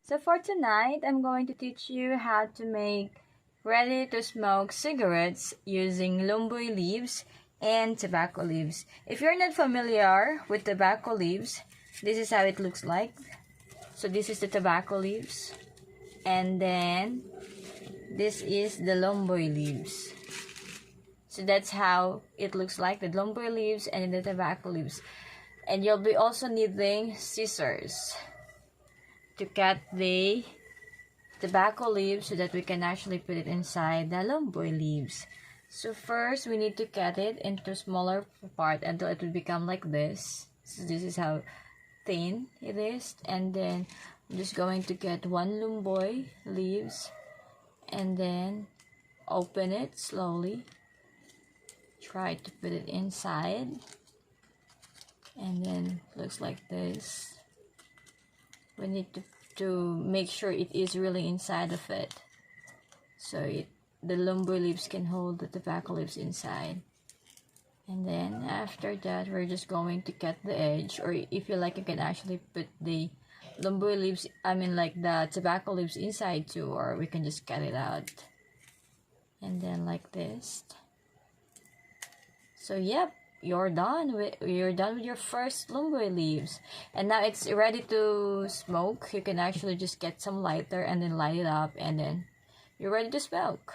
So for tonight, I'm going to teach you how to make ready to smoke cigarettes using Lomboy leaves and tobacco leaves. If you're not familiar with tobacco leaves, this is how it looks like. So this is the tobacco leaves, and then this is the Lomboy leaves. So that's how it looks like, the Lomboy leaves and the tobacco leaves. And you'll be also needing scissors to cut the tobacco leaves so that we can actually put it inside the Lomboy leaves. So first we need to cut it into smaller part until it will become like this. So this is how thin it is. And then I'm just going to get one Lomboy leaves and then open it slowly. Try to put it inside, and then looks like this. We need to make sure it is really inside of it, so the Lomboy leaves can hold the tobacco leaves inside. And then after that, we're just going to cut the edge, or if you like, you can actually put the Lomboy leaves, like the tobacco leaves inside too, or we can just cut it out. And then like this. So yep, you're done with your first Lomboy leaves, and now it's ready to smoke. You can actually just get some lighter and then light it up, and then you're ready to smoke.